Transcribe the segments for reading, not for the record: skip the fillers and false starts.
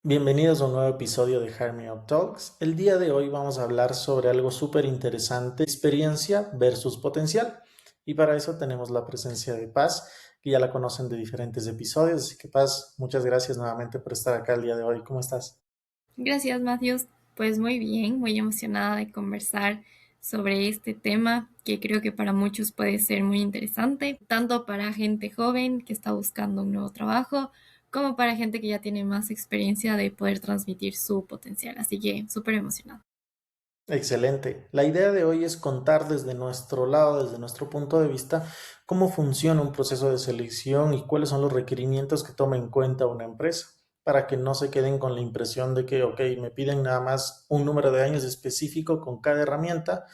Bienvenidos a un nuevo episodio de Hear Me Out Talks. El día de hoy vamos a hablar sobre algo súper interesante, experiencia versus potencial. Y para eso tenemos la presencia de Paz, que ya la conocen de diferentes episodios. Así que Paz, muchas gracias nuevamente por estar acá el día de hoy. ¿Cómo estás? Gracias, Matthews. Pues muy bien, muy emocionada de conversar sobre este tema que creo que para muchos puede ser muy interesante, tanto para gente joven que está buscando un nuevo trabajo, como para gente que ya tiene más experiencia de poder transmitir su potencial. Así que súper emocionada. Excelente. La idea de hoy es contar desde nuestro lado, desde nuestro punto de vista, cómo funciona un proceso de selección y cuáles son los requerimientos que toma en cuenta una empresa, para que no se queden con la impresión de que, ok, me piden nada más un número de años específico con cada herramienta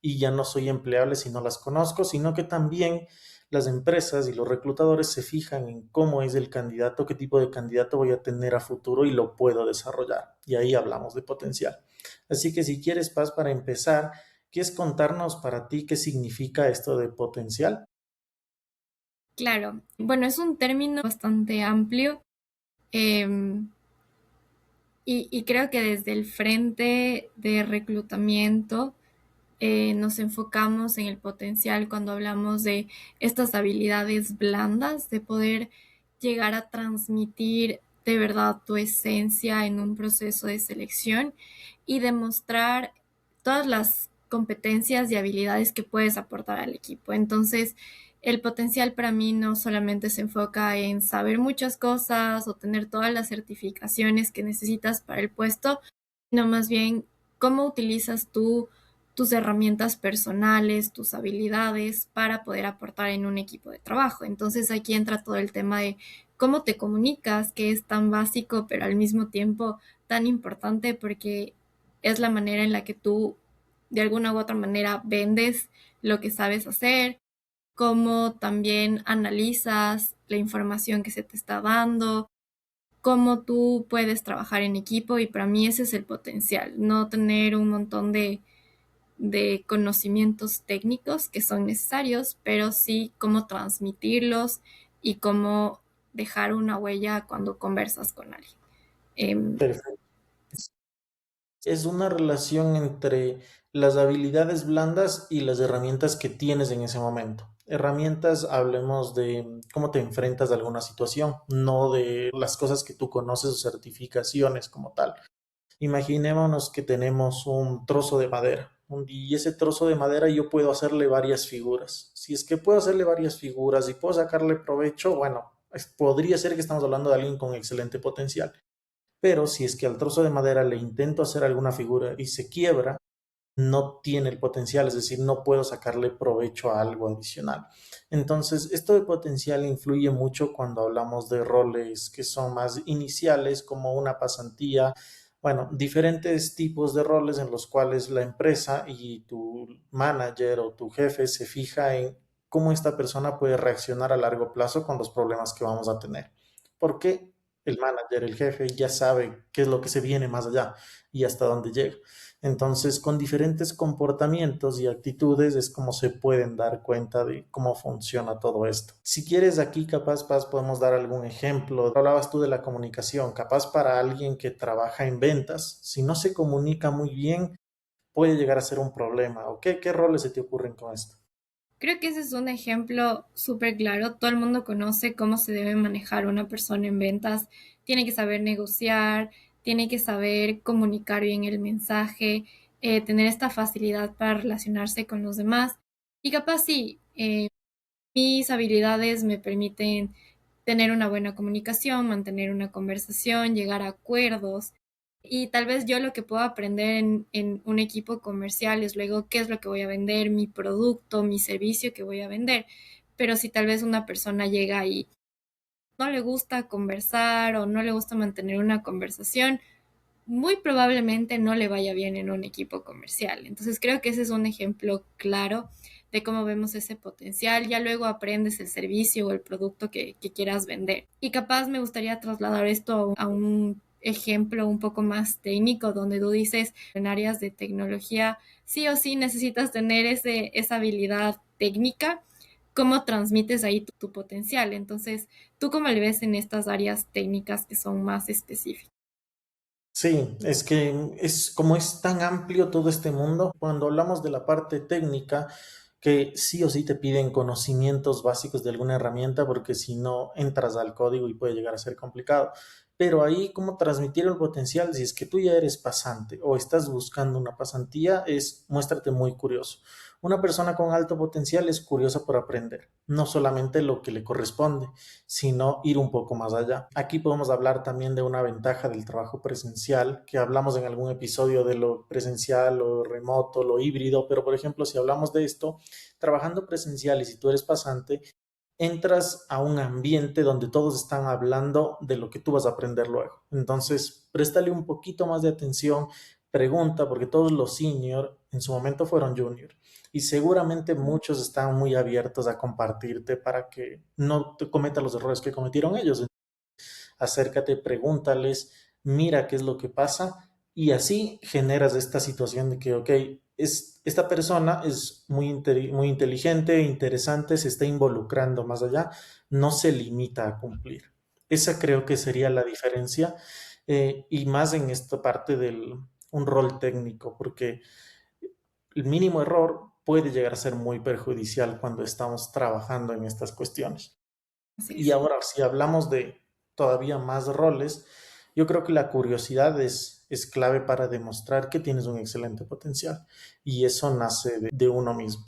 y ya no soy empleable si no las conozco, sino que también las empresas y los reclutadores se fijan en cómo es el candidato, qué tipo de candidato voy a tener a futuro y lo puedo desarrollar. Y ahí hablamos de potencial. Así que si quieres, Paz, para empezar, ¿quieres contarnos para ti qué significa esto de potencial? Claro, bueno, es un término bastante amplio. em, y creo que desde el frente de reclutamiento nos enfocamos en el potencial cuando hablamos de estas habilidades blandas, de poder llegar a transmitir de verdad tu esencia en un proceso de selección y demostrar todas las competencias y habilidades que puedes aportar al equipo. Entonces, el potencial para mí no solamente se enfoca en saber muchas cosas o tener todas las certificaciones que necesitas para el puesto, sino más bien cómo utilizas tú tus herramientas personales, tus habilidades para poder aportar en un equipo de trabajo. Entonces aquí entra todo el tema de cómo te comunicas, que es tan básico, pero al mismo tiempo tan importante porque es la manera en la que tú de alguna u otra manera vendes lo que sabes hacer, cómo también analizas la información que se te está dando, cómo tú puedes trabajar en equipo y para mí ese es el potencial, no tener un montón de conocimientos técnicos que son necesarios, pero sí cómo transmitirlos y cómo dejar una huella cuando conversas con alguien. Em, Perfecto. Es una relación entre las habilidades blandas y las herramientas que tienes en ese momento. Herramientas, hablemos de cómo te enfrentas a alguna situación, no de las cosas que tú conoces o certificaciones como tal. Imaginémonos que tenemos un trozo de madera y ese trozo de madera yo puedo hacerle varias figuras. Si es que puedo hacerle varias figuras y puedo sacarle provecho, bueno, podría ser que estamos hablando de alguien con excelente potencial. Pero si es que al trozo de madera le intento hacer alguna figura y se quiebra, no tiene el potencial, es decir, no puedo sacarle provecho a algo adicional. Entonces, esto de potencial influye mucho cuando hablamos de roles que son más iniciales, como una pasantía, bueno, diferentes tipos de roles en los cuales la empresa y tu manager o tu jefe se fija en cómo esta persona puede reaccionar a largo plazo con los problemas que vamos a tener. Porque el manager, el jefe, ya sabe qué es lo que se viene más allá y hasta dónde llega. Entonces, con diferentes comportamientos y actitudes es como se pueden dar cuenta de cómo funciona todo esto. Si quieres aquí, capaz, Paz, podemos dar algún ejemplo. Hablabas tú de la comunicación, capaz para alguien que trabaja en ventas, si no se comunica muy bien, puede llegar a ser un problema. ¿O qué roles se te ocurren con esto? Creo que ese es un ejemplo súper claro. Todo el mundo conoce cómo se debe manejar una persona en ventas. Tiene que saber negociar, tiene que saber comunicar bien el mensaje, tener esta facilidad para relacionarse con los demás. Y capaz sí, mis habilidades me permiten tener una buena comunicación, mantener una conversación, llegar a acuerdos. Y tal vez yo lo que puedo aprender en un equipo comercial es luego qué es lo que voy a vender, mi producto, mi servicio que voy a vender. Pero si tal vez una persona llega y no le gusta conversar o no le gusta mantener una conversación, muy probablemente no le vaya bien en un equipo comercial. Entonces creo que ese es un ejemplo claro de cómo vemos ese potencial. Ya luego aprendes el servicio o el producto que quieras vender. Y capaz me gustaría trasladar esto a un ejemplo un poco más técnico donde tú dices en áreas de tecnología sí o sí necesitas tener esa habilidad técnica. ¿Cómo transmites ahí tu potencial? Entonces, ¿tú cómo le ves en estas áreas técnicas que son más específicas? Sí, es que es como es tan amplio todo este mundo, cuando hablamos de la parte técnica, que sí o sí te piden conocimientos básicos de alguna herramienta, porque si no entras al código y puede llegar a ser complicado. Pero ahí, cómo transmitir el potencial, si es que tú ya eres pasante o estás buscando una pasantía, es muéstrate muy curioso. Una persona con alto potencial es curiosa por aprender, no solamente lo que le corresponde, sino ir un poco más allá. Aquí podemos hablar también de una ventaja del trabajo presencial, que hablamos en algún episodio de lo presencial, lo remoto, lo híbrido, pero por ejemplo, si hablamos de esto, trabajando presencial y si tú eres pasante, entras a un ambiente donde todos están hablando de lo que tú vas a aprender luego. Entonces, préstale un poquito más de atención, pregunta, porque todos los senior en su momento fueron junior y seguramente muchos están muy abiertos a compartirte para que no te cometas los errores que cometieron ellos. Acércate, pregúntales, mira qué es lo que pasa y así generas esta situación de que, ok, esta persona es muy inteligente, interesante, se está involucrando más allá, no se limita a cumplir. Esa creo que sería la diferencia y más en esta parte del un rol técnico, porque el mínimo error puede llegar a ser muy perjudicial cuando estamos trabajando en estas cuestiones. Así Y es. ahora, si hablamos de todavía más roles, yo creo que la curiosidad es clave para demostrar que tienes un excelente potencial y eso nace de uno mismo.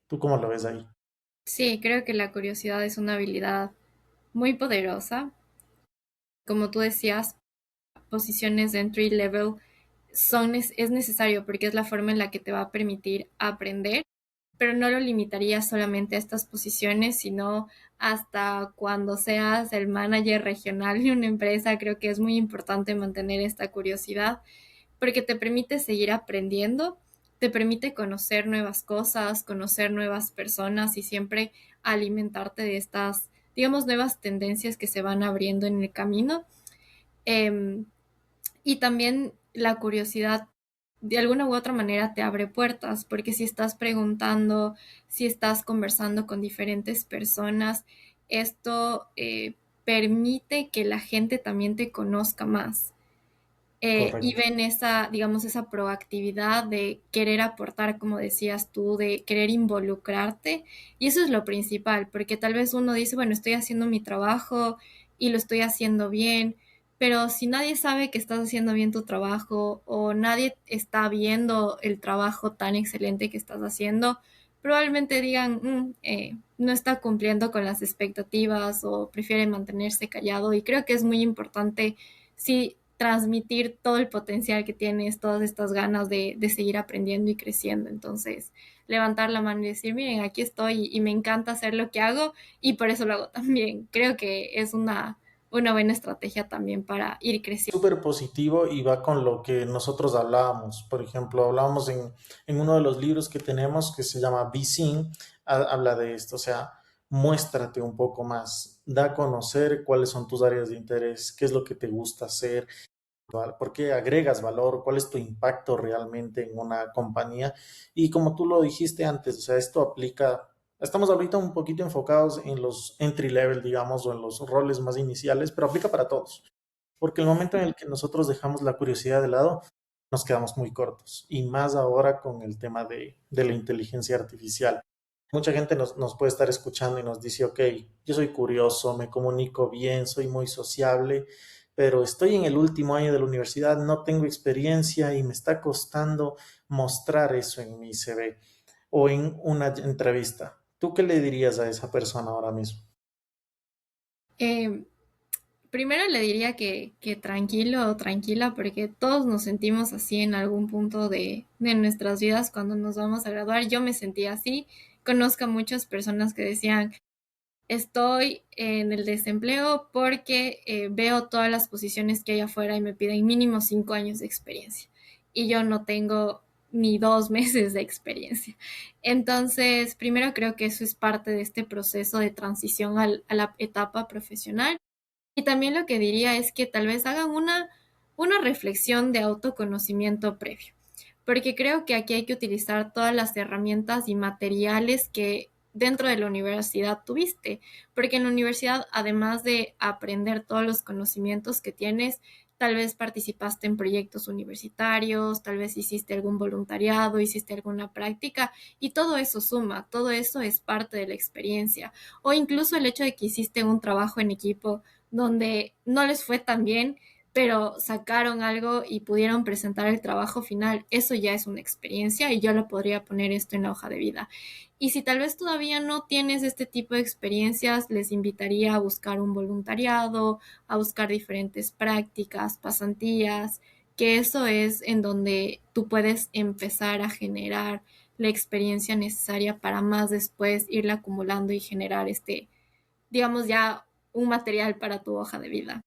¿Tú cómo lo ves ahí? Sí, creo que la curiosidad es una habilidad muy poderosa. Como tú decías, posiciones de entry level es necesario porque es la forma en la que te va a permitir aprender, pero no lo limitaría solamente a estas posiciones, sino hasta cuando seas el manager regional de una empresa. Creo que es muy importante mantener esta curiosidad porque te permite seguir aprendiendo, te permite conocer nuevas cosas, conocer nuevas personas y siempre alimentarte de estas, digamos, nuevas tendencias que se van abriendo en el camino. Eh, y también la curiosidad de alguna u otra manera te abre puertas, porque si estás preguntando, si estás conversando con diferentes personas, esto permite que la gente también te conozca más. Y Correcto. ven esa, digamos, esa proactividad de querer aportar, como decías tú, de querer involucrarte. Y eso es lo principal, porque tal vez uno dice, bueno, estoy haciendo mi trabajo y lo estoy haciendo bien, pero si nadie sabe que estás haciendo bien tu trabajo o nadie está viendo el trabajo tan excelente que estás haciendo, probablemente digan, no está cumpliendo con las expectativas o prefiere mantenerse callado. Y creo que es muy importante sí transmitir todo el potencial que tienes, todas estas ganas de seguir aprendiendo y creciendo. Entonces, levantar la mano y decir, miren, aquí estoy y me encanta hacer lo que hago y por eso lo hago también. Creo que es una buena estrategia también para ir creciendo. Súper positivo y va con lo que nosotros hablábamos. Por ejemplo, hablábamos en uno de los libros que tenemos que se llama Be Seen, habla de esto, o sea, muéstrate un poco más, da a conocer cuáles son tus áreas de interés, qué es lo que te gusta hacer, por qué agregas valor, cuál es tu impacto realmente en una compañía. Y como tú lo dijiste antes, o sea, esto aplica, estamos ahorita un poquito enfocados en los entry level, digamos, o en los roles más iniciales, pero aplica para todos. Porque el momento en el que nosotros dejamos la curiosidad de lado, nos quedamos muy cortos. Y más ahora con el tema de la inteligencia artificial. Mucha gente nos puede estar escuchando y nos dice, ok, yo soy curioso, me comunico bien, soy muy sociable, pero estoy en el último año de la universidad, no tengo experiencia y me está costando mostrar eso en mi CV o en una entrevista. ¿Tú qué le dirías a esa persona ahora mismo? Eh, Primero le diría que tranquilo o tranquila, porque todos nos sentimos así en algún punto de nuestras vidas cuando nos vamos a graduar. Yo me sentía así. Conozco a muchas personas que decían, estoy en el desempleo porque veo todas las posiciones que hay afuera y me piden mínimo 5 años de experiencia. Y yo no tengo ni 2 meses de experiencia. Entonces, primero creo que eso es parte de este proceso de transición a la etapa profesional. Y también lo que diría es que tal vez hagan una reflexión de autoconocimiento previo, porque creo que aquí hay que utilizar todas las herramientas y materiales que dentro de la universidad tuviste, porque en la universidad, además de aprender todos los conocimientos que tienes, tal vez participaste en proyectos universitarios, tal vez hiciste algún voluntariado, hiciste alguna práctica y todo eso suma, todo eso es parte de la experiencia. O incluso el hecho de que hiciste un trabajo en equipo donde no les fue tan bien, pero sacaron algo y pudieron presentar el trabajo final, eso ya es una experiencia y yo lo podría poner esto en la hoja de vida. Y si tal vez todavía no tienes este tipo de experiencias, les invitaría a buscar un voluntariado, a buscar diferentes prácticas, pasantías, que eso es en donde tú puedes empezar a generar la experiencia necesaria para más después irla acumulando y generar digamos ya, un material para tu hoja de vida.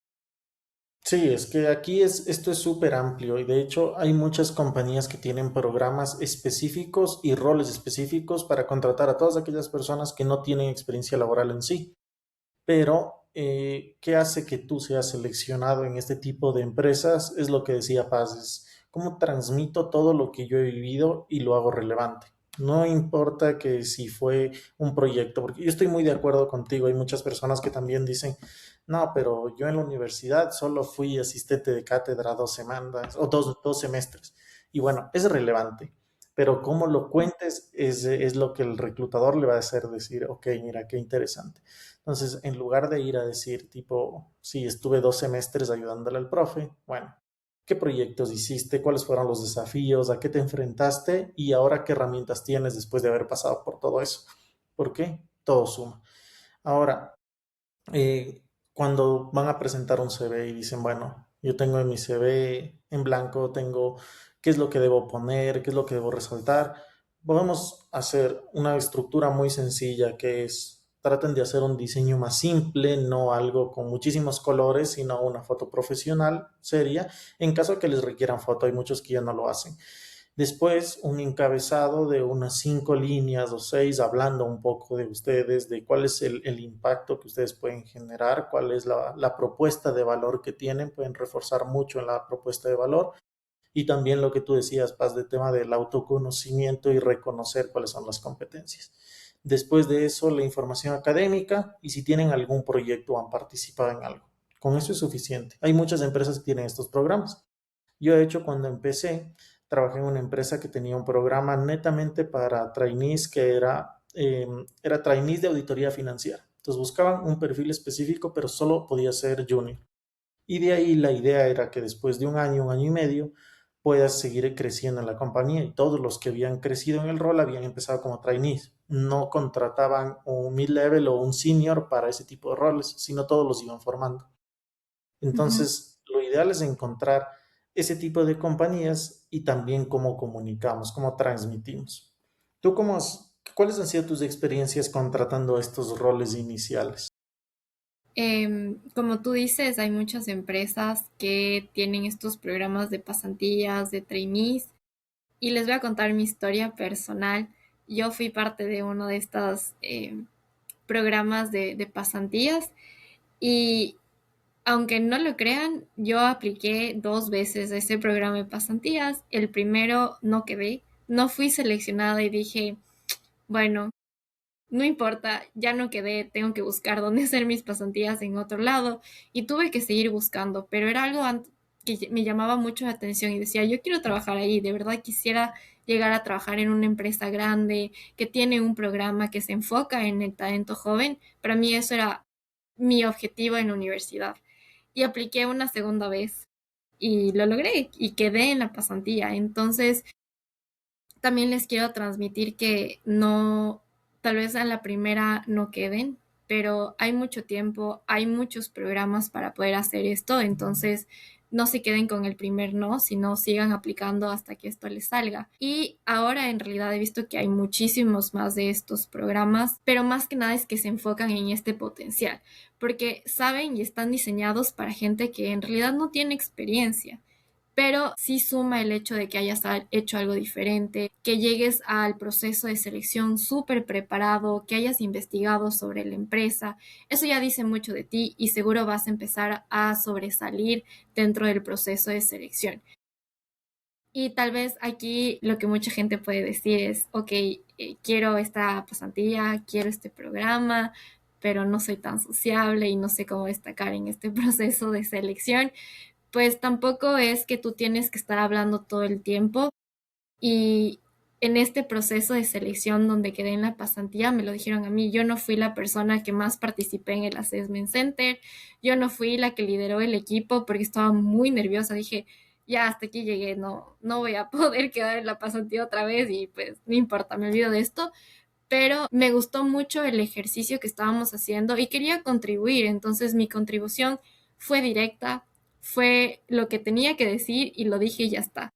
Sí, es que esto es súper amplio y de hecho hay muchas compañías que tienen programas específicos y roles específicos para contratar a todas aquellas personas que no tienen experiencia laboral en sí. Pero, ¿qué hace que tú seas seleccionado en este tipo de empresas? Es lo que decía Paz, es cómo transmito todo lo que yo he vivido y lo hago relevante. No importa que si fue un proyecto, porque yo estoy muy de acuerdo contigo. Hay muchas personas que también dicen, no, pero yo en la universidad solo fui asistente de cátedra 2 semanas o dos semestres. Y bueno, es relevante, pero cómo lo cuentes es lo que el reclutador le va a hacer decir, ok, mira, qué interesante. Entonces, en lugar de ir a decir, tipo, sí, estuve 2 semestres ayudándole al profe, bueno, ¿qué proyectos hiciste? ¿Cuáles fueron los desafíos? ¿A qué te enfrentaste? Y ahora, ¿qué herramientas tienes después de haber pasado por todo eso? ¿Por qué? Todo suma. Ahora, cuando van a presentar un CV y dicen, bueno, yo tengo en mi CV en blanco, tengo qué es lo que debo poner, qué es lo que debo resaltar, podemos hacer una estructura muy sencilla que es, traten de hacer un diseño más simple, no algo con muchísimos colores, sino una foto profesional, seria. En caso de que les requieran foto, hay muchos que ya no lo hacen. Después, un encabezado de unas 5 líneas o 6 hablando un poco de ustedes, de cuál es el impacto que ustedes pueden generar, cuál es la propuesta de valor que tienen, pueden reforzar mucho en la propuesta de valor. Y también lo que tú decías, Paz, del tema del autoconocimiento y reconocer cuáles son las competencias. Después de eso, la información académica y si tienen algún proyecto o han participado en algo. Con eso es suficiente. Hay muchas empresas que tienen estos programas. Yo, de hecho, cuando empecé, trabajé en una empresa que tenía un programa netamente para trainees que era trainees de auditoría financiera. Entonces buscaban un perfil específico, pero solo podía ser junior. Y de ahí la idea era que después de un año y medio, puedas seguir creciendo en la compañía. Y todos los que habían crecido en el rol habían empezado como trainees. No contrataban un mid-level o un senior para ese tipo de roles, sino todos los iban formando. Ujú. Entonces, lo ideal es encontrar ese tipo de compañías y también cómo comunicamos, cómo transmitimos. ¿Tú cuáles han sido tus experiencias contratando estos roles iniciales? Como tú dices, hay muchas empresas que tienen estos programas de pasantías, de trainees, y les voy a contar mi historia personal. Yo fui parte de uno de estos programas de pasantías y aunque no lo crean, yo apliqué 2 veces a ese programa de pasantías. El primero no quedé, no fui seleccionada y dije, bueno, no importa, ya no quedé, tengo que buscar dónde hacer mis pasantías en otro lado y tuve que seguir buscando, pero era algo que me llamaba mucho la atención y decía, yo quiero trabajar ahí, de verdad quisiera llegar a trabajar en una empresa grande que tiene un programa que se enfoca en el talento joven. Para mí eso era mi objetivo en la universidad y apliqué una segunda vez y lo logré y quedé en la pasantía. Entonces, también les quiero transmitir que no, tal vez a la primera no queden, pero hay mucho tiempo, hay muchos programas para poder hacer esto, entonces no se queden con el primer no, sino sigan aplicando hasta que esto les salga. Y ahora en realidad he visto que hay muchísimos más de estos programas, pero más que nada es que se enfocan en este potencial, porque saben y están diseñados para gente que en realidad no tiene experiencia, pero sí suma el hecho de que hayas hecho algo diferente, que llegues al proceso de selección súper preparado, que hayas investigado sobre la empresa. Eso ya dice mucho de ti y seguro vas a empezar a sobresalir dentro del proceso de selección. Y tal vez aquí lo que mucha gente puede decir es, ok, quiero esta pasantía, quiero este programa, pero no soy tan sociable y no sé cómo destacar en este proceso de selección, pues tampoco es que tú tienes que estar hablando todo el tiempo. Y en este proceso de selección donde quedé en la pasantía, me lo dijeron a mí, yo no fui la persona que más participé en el Assessment Center, yo no fui la que lideró el equipo porque estaba muy nerviosa, dije, ya hasta aquí llegué, no voy a poder quedar en la pasantía otra vez y pues no importa, me olvido de esto, pero me gustó mucho el ejercicio que estábamos haciendo y quería contribuir, entonces mi contribución fue directa, fue lo que tenía que decir y lo dije y ya está.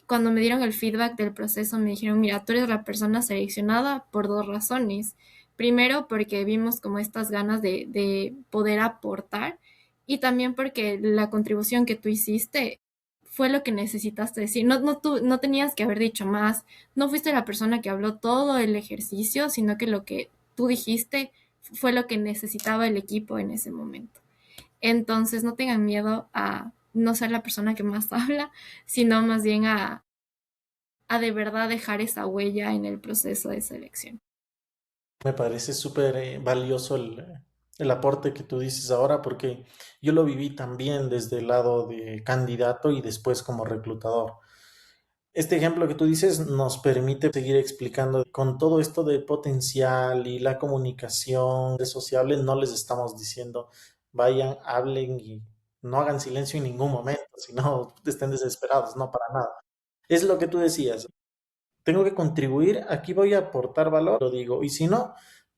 Cuando me dieron el feedback del proceso, me dijeron, mira, tú eres la persona seleccionada por dos razones. Primero, porque vimos como estas ganas de poder aportar y también porque la contribución que tú hiciste fue lo que necesitaste decir. No tenías que haber dicho más, no fuiste la persona que habló todo el ejercicio, sino que lo que tú dijiste fue lo que necesitaba el equipo en ese momento. Entonces, no tengan miedo a no ser la persona que más habla, sino más bien a de verdad dejar esa huella en el proceso de selección. Me parece súper valioso el aporte que tú dices ahora, porque yo lo viví también desde el lado de candidato y después como reclutador. Este ejemplo que tú dices nos permite seguir explicando con todo esto de potencial y la comunicación de sociable, no les estamos diciendo vayan, hablen y no hagan silencio en ningún momento, sino estén desesperados, no para nada. Es lo que tú decías, tengo que contribuir, aquí voy a aportar valor, lo digo, y si no,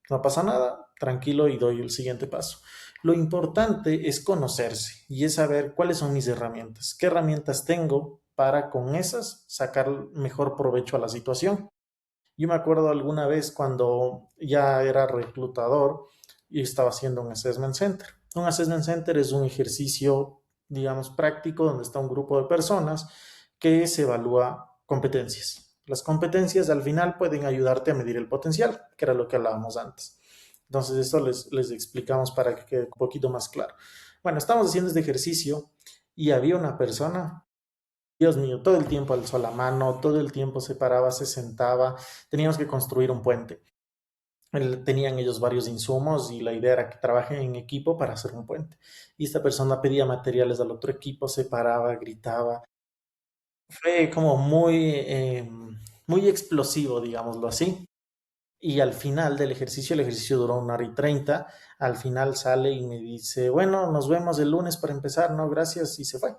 no pasa nada, tranquilo y doy el siguiente paso. Lo importante es conocerse y es saber cuáles son mis herramientas, qué herramientas tengo para con esas sacar mejor provecho a la situación. Yo me acuerdo alguna vez cuando ya era reclutador y estaba haciendo un assessment center. Un assessment center es un ejercicio, digamos, práctico donde está un grupo de personas que se evalúa competencias. Las competencias al final pueden ayudarte a medir el potencial, que era lo que hablábamos antes. Entonces, esto les explicamos para que quede un poquito más claro. Bueno, estamos haciendo este ejercicio y había una persona. Dios mío, todo el tiempo alzó la mano, todo el tiempo se paraba, se sentaba. Teníamos que construir un puente. Tenían ellos varios insumos y la idea era que trabajen en equipo para hacer un puente. Y esta persona pedía materiales al otro equipo, se paraba, gritaba. Fue como muy explosivo, digámoslo así. Y al final del ejercicio, el ejercicio duró 1 hora y 30. Al final sale y me dice, bueno, nos vemos el lunes para empezar, no, gracias, y se fue.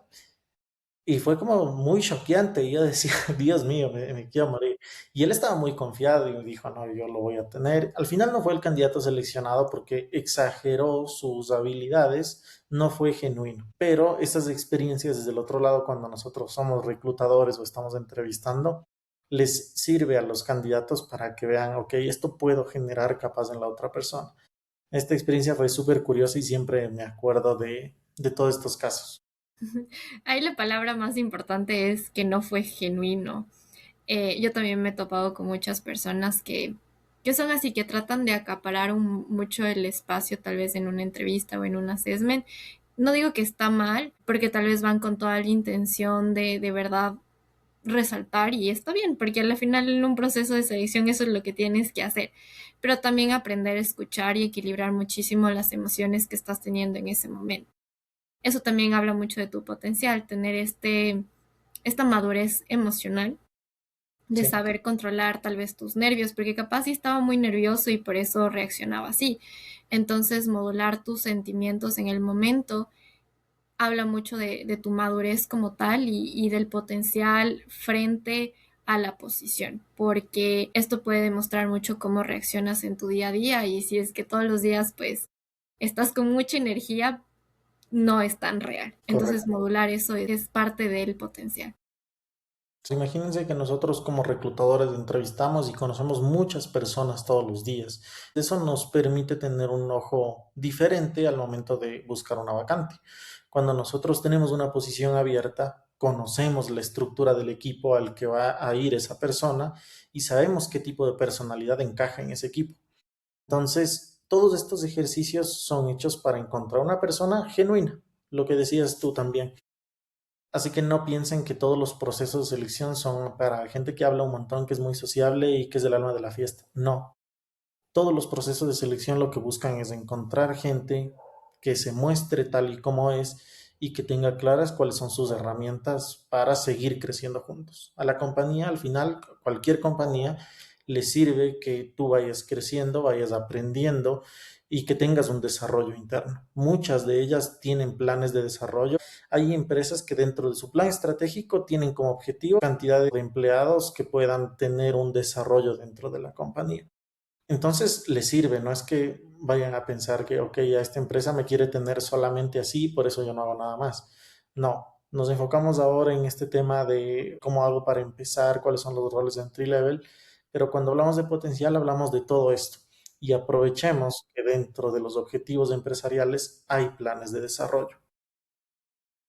Y fue como muy choqueante. Y yo decía, Dios mío, me quiero morir. Y él estaba muy confiado y dijo, no, yo lo voy a tener. Al final no fue el candidato seleccionado porque exageró sus habilidades, no fue genuino. Pero estas experiencias desde el otro lado, cuando nosotros somos reclutadores o estamos entrevistando, les sirve a los candidatos para que vean, ok, esto puedo generar capaz en la otra persona. Esta experiencia fue súper curiosa y siempre me acuerdo de todos estos casos. Ahí la palabra más importante es que no fue genuino. Yo también me he topado con muchas personas que son así, que tratan de acaparar mucho el espacio, tal vez en una entrevista o en un assessment. No digo que está mal, porque tal vez van con toda la intención de verdad resaltar y está bien, porque al final en un proceso de selección eso es lo que tienes que hacer, pero también aprender a escuchar y equilibrar muchísimo las emociones que estás teniendo en ese momento. Eso también habla mucho de tu potencial, tener esta madurez emocional de Sí, saber controlar tal vez tus nervios, porque capaz sí estaba muy nervioso y por eso reaccionaba así. Entonces, modular tus sentimientos en el momento habla mucho de tu madurez como tal y del potencial frente a la posición, porque esto puede demostrar mucho cómo reaccionas en tu día a día y si es que todos los días pues estás con mucha energía, no es tan real. Entonces, correcto. modular eso es parte del potencial. Sí, imagínense que nosotros como reclutadores entrevistamos y conocemos muchas personas todos los días. Eso nos permite tener un ojo diferente al momento de buscar una vacante. Cuando nosotros tenemos una posición abierta, conocemos la estructura del equipo al que va a ir esa persona y sabemos qué tipo de personalidad encaja en ese equipo. Entonces, todos estos ejercicios son hechos para encontrar una persona genuina, lo que decías tú también. Así que no piensen que todos los procesos de selección son para gente que habla un montón, que es muy sociable y que es el alma de la fiesta. No, todos los procesos de selección lo que buscan es encontrar gente que se muestre tal y como es y que tenga claras cuáles son sus herramientas para seguir creciendo juntos. A la compañía, al final, cualquier compañía le sirve que tú vayas creciendo, vayas aprendiendo y que tengas un desarrollo interno. Muchas de ellas tienen planes de desarrollo. Hay empresas que dentro de su plan estratégico tienen como objetivo cantidad de empleados que puedan tener un desarrollo dentro de la compañía. Entonces les sirve, no es que vayan a pensar que, ok, ya esta empresa me quiere tener solamente así, por eso yo no hago nada más. No, nos enfocamos ahora en este tema de cómo hago para empezar, cuáles son los roles de entry level, pero cuando hablamos de potencial hablamos de todo esto y aprovechemos que dentro de los objetivos empresariales hay planes de desarrollo.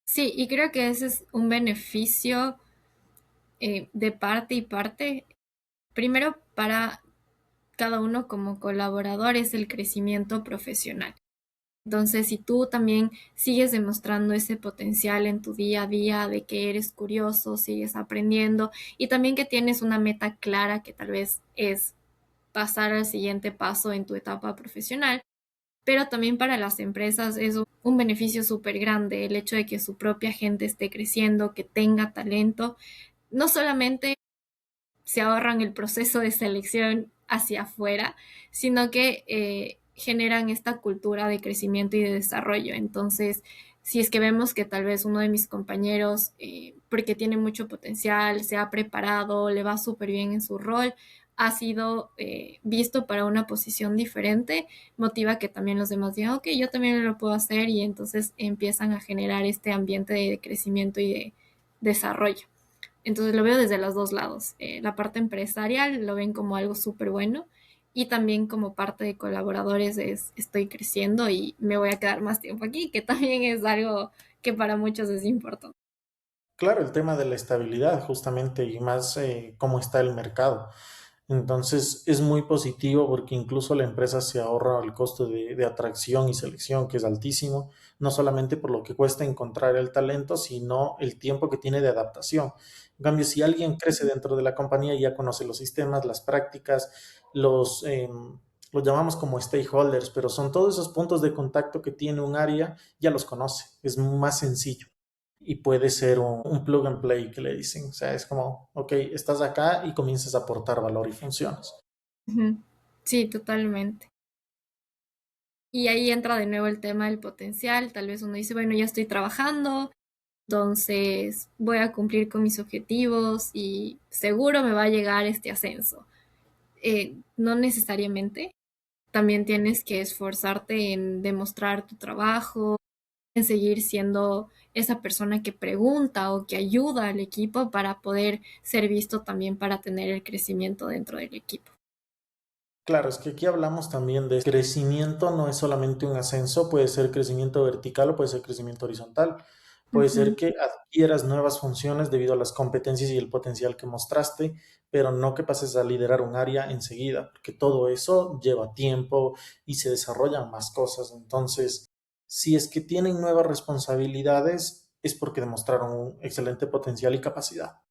Sí, y creo que ese es un beneficio de parte y parte. Primero, para cada uno como colaborador es el crecimiento profesional. Entonces, si tú también sigues demostrando ese potencial en tu día a día de que eres curioso, sigues aprendiendo y también que tienes una meta clara que tal vez es pasar al siguiente paso en tu etapa profesional, pero también para las empresas es un beneficio súper grande el hecho de que su propia gente esté creciendo, que tenga talento, no solamente se ahorran el proceso de selección hacia afuera, sino que generan esta cultura de crecimiento y de desarrollo. Entonces, si es que vemos que tal vez uno de mis compañeros, porque tiene mucho potencial, se ha preparado, le va súper bien en su rol, ha sido visto para una posición diferente, motiva que también los demás digan, ok, yo también lo puedo hacer y entonces empiezan a generar este ambiente de crecimiento y de desarrollo. Entonces lo veo desde los dos lados. La parte empresarial lo ven como algo súper bueno y también como parte de colaboradores es estoy creciendo y me voy a quedar más tiempo aquí, que también es algo que para muchos es importante. Claro, el tema de la estabilidad justamente y más cómo está el mercado. Entonces es muy positivo porque incluso la empresa se ahorra el costo de atracción y selección, que es altísimo, no solamente por lo que cuesta encontrar el talento, sino el tiempo que tiene de adaptación. En cambio, si alguien crece dentro de la compañía y ya conoce los sistemas, las prácticas, los llamamos como stakeholders, pero son todos esos puntos de contacto que tiene un área, ya los conoce, es más sencillo y puede ser un plug and play que le dicen. O sea, es como, ok, estás acá y comienzas a aportar valor y funciones. Ujú. Sí, totalmente. Y ahí entra de nuevo el tema del potencial. Tal vez uno dice, bueno, ya estoy trabajando, entonces voy a cumplir con mis objetivos y seguro me va a llegar este ascenso. No necesariamente. También tienes que esforzarte en demostrar tu trabajo, en seguir siendo esa persona que pregunta o que ayuda al equipo para poder ser visto también para tener el crecimiento dentro del equipo. Claro, es que aquí hablamos también de crecimiento, no es solamente un ascenso, puede ser crecimiento vertical o puede ser crecimiento horizontal. Puede ser Ujú. que adquieras nuevas funciones debido a las competencias y el potencial que mostraste, pero no que pases a liderar un área enseguida, porque todo eso lleva tiempo y se desarrollan más cosas. Entonces, si es que tienen nuevas responsabilidades, es porque demostraron un excelente potencial y capacidad.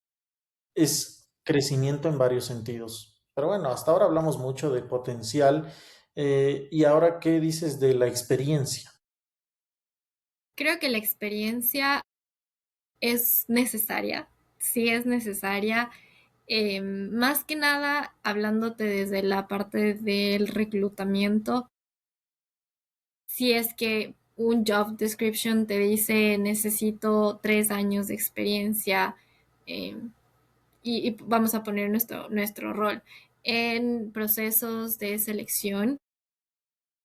Es crecimiento en varios sentidos. Pero bueno, hasta ahora hablamos mucho de potencial. Y ahora, ¿qué dices de la experiencia? Creo que la experiencia es necesaria, sí es necesaria, más que nada hablándote desde la parte del reclutamiento. Si es que un job description te dice necesito 3 años de experiencia, eh, y vamos a poner nuestro rol en procesos de selección,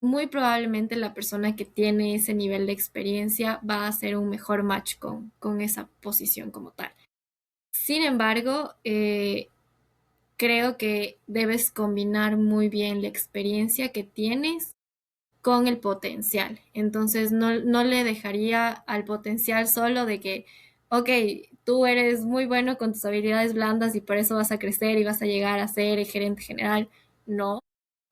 muy probablemente la persona que tiene ese nivel de experiencia va a hacer un mejor match con esa posición como tal. Sin embargo, creo que debes combinar muy bien la experiencia que tienes con el potencial. Entonces, no le dejaría al potencial solo de que, ok, tú eres muy bueno con tus habilidades blandas y por eso vas a crecer y vas a llegar a ser el gerente general. No,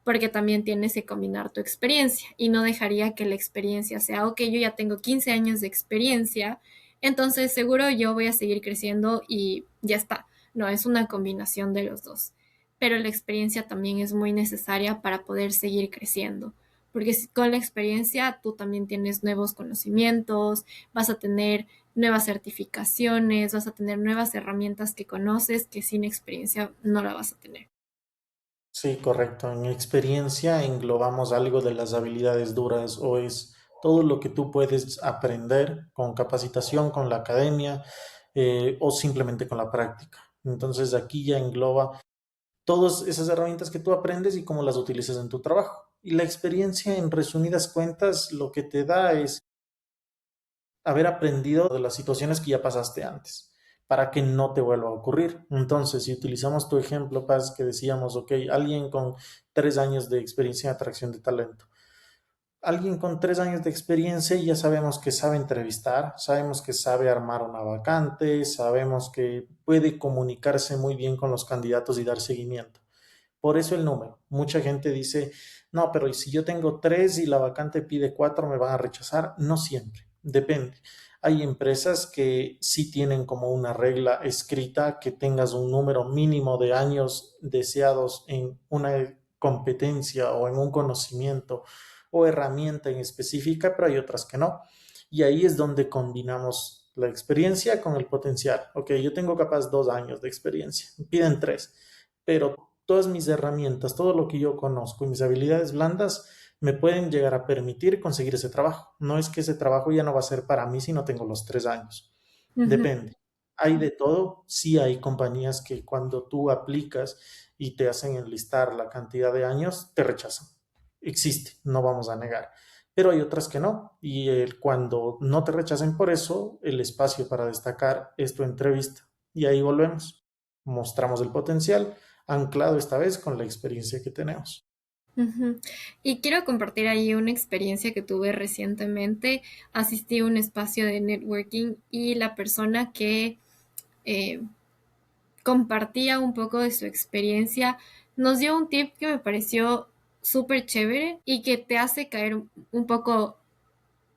porque también tienes que combinar tu experiencia y no dejaría que la experiencia sea, ok, yo ya tengo 15 años de experiencia, entonces seguro yo voy a seguir creciendo y ya está. No, es una combinación de los dos. Pero la experiencia también es muy necesaria para poder seguir creciendo, porque con la experiencia tú también tienes nuevos conocimientos, vas a tener nuevas certificaciones, vas a tener nuevas herramientas que conoces que sin experiencia no la vas a tener. Sí, correcto. En experiencia englobamos algo de las habilidades duras o es todo lo que tú puedes aprender con capacitación, con la academia o simplemente con la práctica. Entonces aquí ya engloba todas esas herramientas que tú aprendes y cómo las utilizas en tu trabajo. Y la experiencia, en resumidas cuentas, lo que te da es haber aprendido de las situaciones que ya pasaste antes, para que no te vuelva a ocurrir. Entonces, si utilizamos tu ejemplo, Paz, que decíamos, ok, alguien con 3 años de experiencia en atracción de talento. Alguien con 3 años de experiencia ya sabemos que sabe entrevistar, sabemos que sabe armar una vacante, sabemos que puede comunicarse muy bien con los candidatos y dar seguimiento. Por eso el número. Mucha gente dice, no, pero si yo tengo tres y la vacante pide cuatro, me van a rechazar. No siempre, depende. Hay empresas que sí tienen como una regla escrita que tengas un número mínimo de años deseados en una competencia o en un conocimiento o herramienta en específica, pero hay otras que no. Y ahí es donde combinamos la experiencia con el potencial. Ok, yo tengo capaz 2 años de experiencia, piden tres, pero todas mis herramientas, todo lo que yo conozco y mis habilidades blandas me pueden llegar a permitir conseguir ese trabajo. No es que ese trabajo ya no va a ser para mí si no tengo los 3 años. Ujú, Depende. Hay de todo. Sí hay compañías que cuando tú aplicas y te hacen enlistar la cantidad de años, te rechazan. Existe, no vamos a negar. Pero hay otras que no. Y cuando no te rechacen por eso, el espacio para destacar es tu entrevista. Y ahí volvemos. Mostramos el potencial anclado esta vez con la experiencia que tenemos. ujú. Y quiero compartir ahí una experiencia que tuve recientemente. Asistí a un espacio de networking y la persona que eh, compartía un poco de su experiencia nos dio un tip que me pareció súper chévere y que te hace caer un poco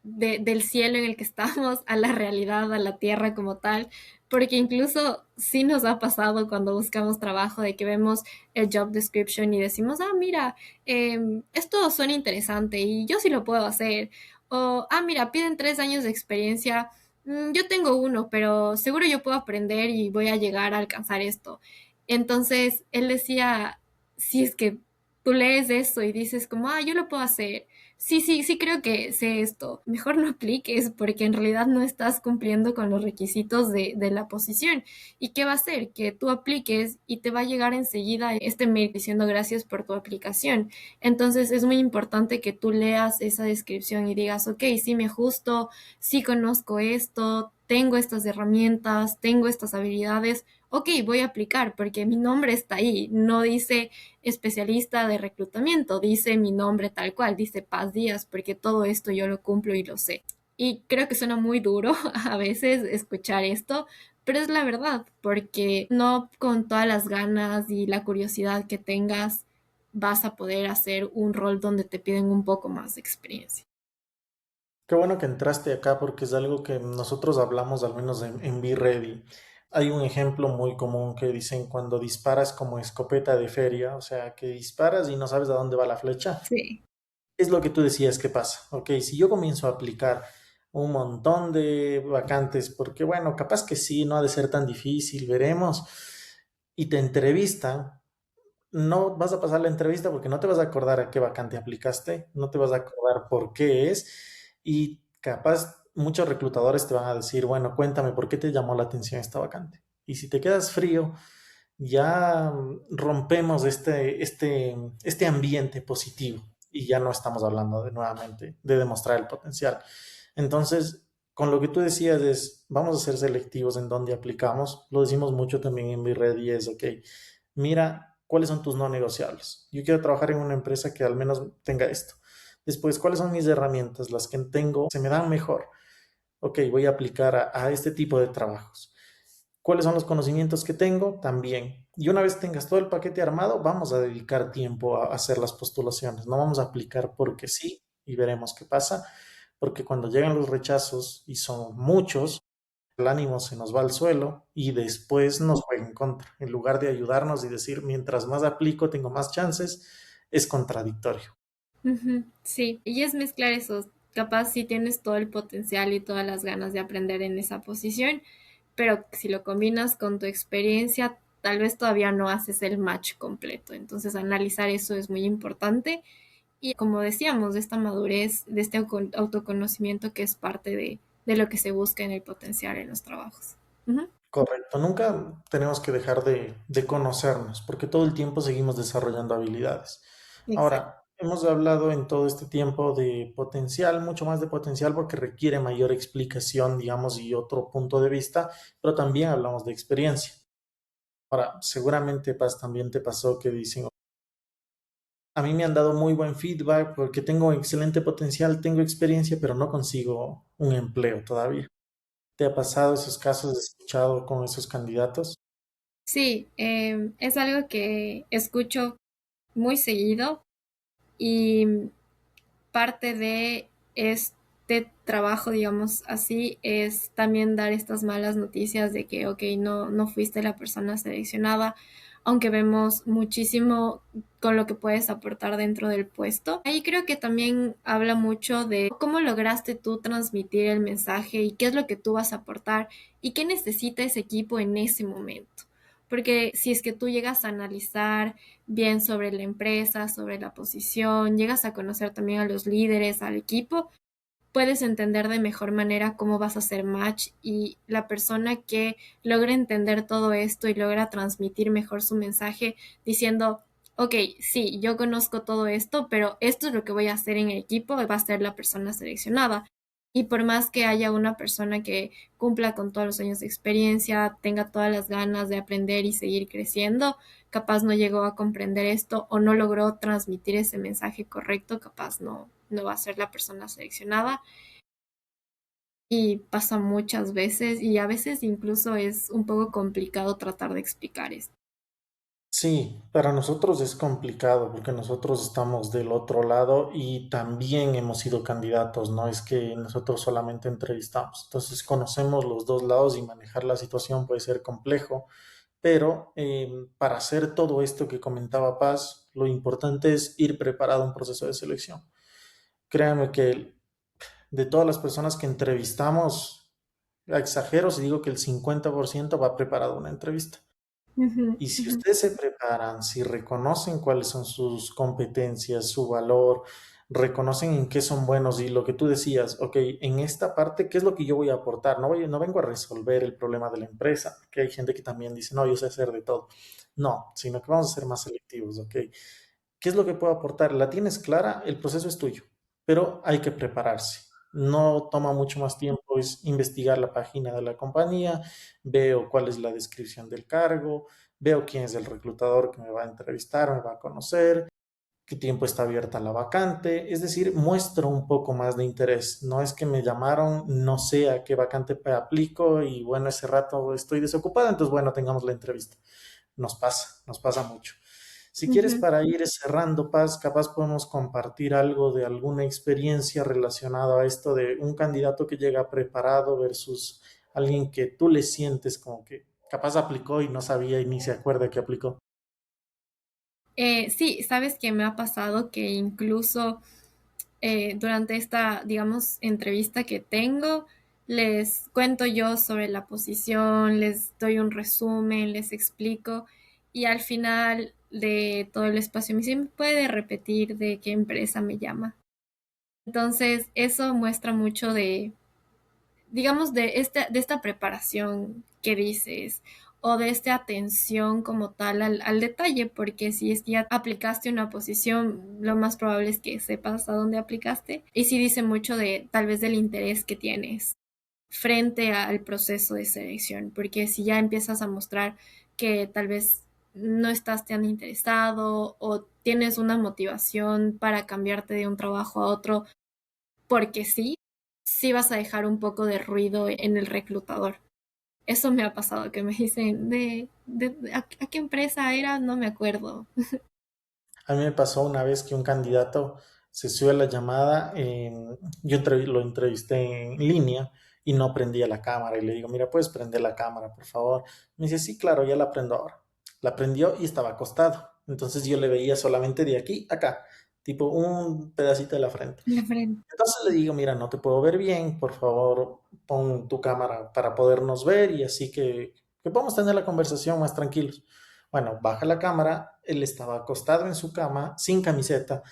del cielo en el que estamos a la realidad, a la tierra como tal, porque incluso sí nos ha pasado cuando buscamos trabajo de que vemos el job description y decimos, ah, mira, esto suena interesante y yo sí lo puedo hacer. O, ah, mira, piden 3 años de experiencia. Yo tengo uno, pero seguro yo puedo aprender y voy a llegar a alcanzar esto. Entonces, él decía, si es que tú lees eso y dices como, ah, yo lo puedo hacer. Sí, sí, sí creo que sé esto. Mejor no apliques porque en realidad no estás cumpliendo con los requisitos de la posición. ¿Y qué va a hacer? Que tú apliques y te va a llegar enseguida este mail diciendo gracias por tu aplicación. Entonces es muy importante que tú leas esa descripción y digas, ok, sí me ajusto, sí conozco esto, tengo estas herramientas, tengo estas habilidades. Ok, voy a aplicar porque mi nombre está ahí. No dice especialista de reclutamiento, dice mi nombre tal cual, dice Paz Díaz, porque todo esto yo lo cumplo y lo sé. Y creo que suena muy duro a veces escuchar esto, pero es la verdad, porque no con todas las ganas y la curiosidad que tengas vas a poder hacer un rol donde te piden un poco más de experiencia. Qué bueno que entraste acá porque es algo que nosotros hablamos al menos en Be Ready. Hay un ejemplo muy común que dicen cuando disparas como escopeta de feria, o sea, que disparas y no sabes a dónde va la flecha. Sí. Es lo que tú decías que pasa. Ok, si yo comienzo a aplicar un montón de vacantes, porque bueno, capaz que sí, no ha de ser tan difícil, veremos, y te entrevistan, no vas a pasar la entrevista porque no te vas a acordar a qué vacante aplicaste, no te vas a acordar por qué es y capaz muchos reclutadores te van a decir, bueno, cuéntame por qué te llamó la atención esta vacante. Y si te quedas frío, ya rompemos este ambiente positivo y ya no estamos hablando de nuevamente de demostrar el potencial. Entonces, con lo que tú decías es, vamos a ser selectivos en dónde aplicamos. Lo decimos mucho también en BeReady y es, ok, mira cuáles son tus no negociables. Yo quiero trabajar en una empresa que al menos tenga esto. Después, ¿cuáles son mis herramientas? Las que tengo se me dan mejor. Ok, voy a aplicar a este tipo de trabajos. ¿Cuáles son los conocimientos que tengo? También. Y una vez tengas todo el paquete armado, vamos a dedicar tiempo a hacer las postulaciones. No vamos a aplicar porque sí y veremos qué pasa, porque cuando llegan los rechazos y son muchos, el ánimo se nos va al suelo y después nos juega en contra. En lugar de ayudarnos y decir, mientras más aplico, tengo más chances, es contradictorio. Ujú, sí, y es mezclar eso. Capaz si tienes todo el potencial y todas las ganas de aprender en esa posición, pero si lo combinas con tu experiencia, tal vez todavía no haces el match completo. Entonces, analizar eso es muy importante. Y como decíamos, de esta madurez, de este autoconocimiento que es parte de lo que se busca en el potencial en los trabajos. Ujú, Correcto, nunca tenemos que dejar de conocernos, porque todo el tiempo seguimos desarrollando habilidades. exacto. Ahora, hemos hablado en todo este tiempo de potencial, mucho más de potencial porque requiere mayor explicación, digamos, y otro punto de vista, pero también hablamos de experiencia. Ahora, seguramente Paz también te pasó que dicen, a mí me han dado muy buen feedback porque tengo excelente potencial, tengo experiencia, pero no consigo un empleo todavía. ¿Te ha pasado esos casos? ¿Has escuchado con esos candidatos? Sí, es algo que escucho muy seguido y parte de este trabajo, digamos así, es también dar estas malas noticias de que, ok, no fuiste la persona seleccionada, aunque vemos muchísimo con lo que puedes aportar dentro del puesto. Ahí creo que también habla mucho de cómo lograste tú transmitir el mensaje y qué es lo que tú vas a aportar y qué necesita ese equipo en ese momento. Porque si es que tú llegas a analizar bien sobre la empresa, sobre la posición, llegas a conocer también a los líderes, al equipo, puedes entender de mejor manera cómo vas a hacer match y la persona que logra entender todo esto y logra transmitir mejor su mensaje diciendo, ok, sí, yo conozco todo esto, pero esto es lo que voy a hacer en el equipo, va a ser la persona seleccionada. Y por más que haya una persona que cumpla con todos los años de experiencia, tenga todas las ganas de aprender y seguir creciendo, capaz no llegó a comprender esto o no logró transmitir ese mensaje correcto, capaz no va a ser la persona seleccionada y pasa muchas veces y a veces incluso es un poco complicado tratar de explicar esto. Sí, para nosotros es complicado porque nosotros estamos del otro lado y también hemos sido candidatos, no es que nosotros solamente entrevistamos. Entonces conocemos los dos lados y manejar la situación puede ser complejo, pero para hacer todo esto que comentaba Paz, lo importante es ir preparado a un proceso de selección. Créanme que de todas las personas que entrevistamos, exagero si digo que el 50% va preparado a una entrevista. Ujú, Y si ujú, ustedes se preparan, si reconocen cuáles son sus competencias, su valor, reconocen en qué son buenos y lo que tú decías, ok, en esta parte, ¿qué es lo que yo voy a aportar? No vengo a resolver el problema de la empresa, que hay gente que también dice, no, yo sé hacer de todo. No, sino que vamos a ser más selectivos, ok. ¿Qué es lo que puedo aportar? ¿La tienes clara? El proceso es tuyo, pero hay que prepararse. No toma mucho más tiempo, es investigar la página de la compañía, veo cuál es la descripción del cargo, veo quién es el reclutador que me va a entrevistar, me va a conocer, qué tiempo está abierta la vacante, es decir, muestro un poco más de interés. No es que me llamaron, no sé a qué vacante aplico y bueno, ese rato estoy desocupada, entonces bueno, tengamos la entrevista. Nos pasa mucho. Si quieres, ujú. para ir cerrando, Paz, capaz podemos compartir algo de alguna experiencia relacionada a esto de un candidato que llega preparado versus alguien que tú le sientes como que capaz aplicó y no sabía y ni se acuerda que aplicó. Sí, sabes que me ha pasado que incluso durante esta, digamos, entrevista que tengo, les cuento yo sobre la posición, les doy un resumen, les explico y al final de todo el espacio me dicen, ¿me puede repetir de qué empresa me llama? Entonces, eso muestra mucho de, digamos, de esta preparación que dices o de esta atención como tal al detalle, porque si es que ya aplicaste una posición, lo más probable es que sepas a dónde aplicaste. Y sí dice mucho de tal vez del interés que tienes frente al proceso de selección, porque si ya empiezas a mostrar que tal vez no estás tan interesado o tienes una motivación para cambiarte de un trabajo a otro porque sí, sí vas a dejar un poco de ruido en el reclutador. Eso me ha pasado, que me dicen, ¿a qué empresa era? No me acuerdo. A mí me pasó una vez que un candidato se subió a la llamada, lo entrevisté en línea y no prendía la cámara y le digo, mira, puedes prender la cámara, por favor. Me dice, sí, claro, ya la prendo ahora. La prendió y estaba acostado. Entonces yo le veía solamente de aquí a acá. tipo un pedacito de la frente. La frente. Entonces le digo, mira, no te puedo ver bien, por favor pon tu cámara para podernos ver y así que podamos tener la conversación más tranquilos. Bueno, baja la cámara, él estaba acostado en su cama, sin camiseta,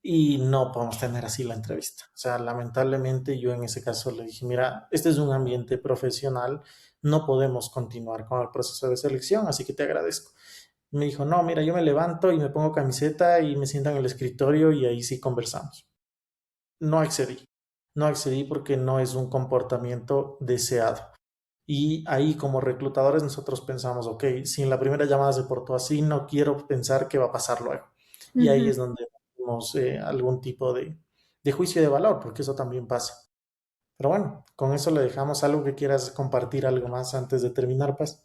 y no podemos tener así la entrevista. O sea, lamentablemente yo en ese caso le dije, mira, este es un ambiente profesional, no podemos continuar con el proceso de selección, así que te agradezco. Me dijo, no, mira, yo me levanto y me pongo camiseta y me siento en el escritorio y ahí sí conversamos. No accedí, no accedí porque no es un comportamiento deseado. Y ahí como reclutadores nosotros pensamos, ok, si en la primera llamada se portó así, no quiero pensar qué va a pasar luego. Y ahí Ujú. es donde tenemos algún tipo de juicio de valor, porque eso también pasa. Pero bueno, con eso le dejamos algo que quieras compartir, algo más antes de terminar, pues.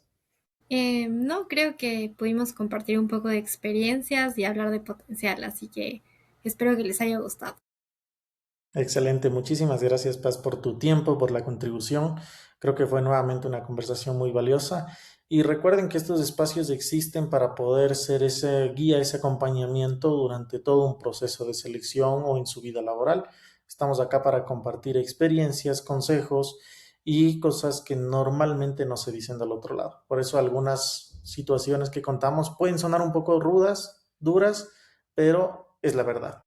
No, creo que pudimos compartir un poco de experiencias y hablar de potencial, así que espero que les haya gustado. Excelente, muchísimas gracias, Paz, por tu tiempo, por la contribución. Creo que fue nuevamente una conversación muy valiosa. Y recuerden que estos espacios existen para poder ser ese guía, ese acompañamiento durante todo un proceso de selección o en su vida laboral. Estamos acá para compartir experiencias, consejos y cosas que normalmente no se dicen del otro lado. Por eso algunas situaciones que contamos pueden sonar un poco rudas, duras, pero es la verdad.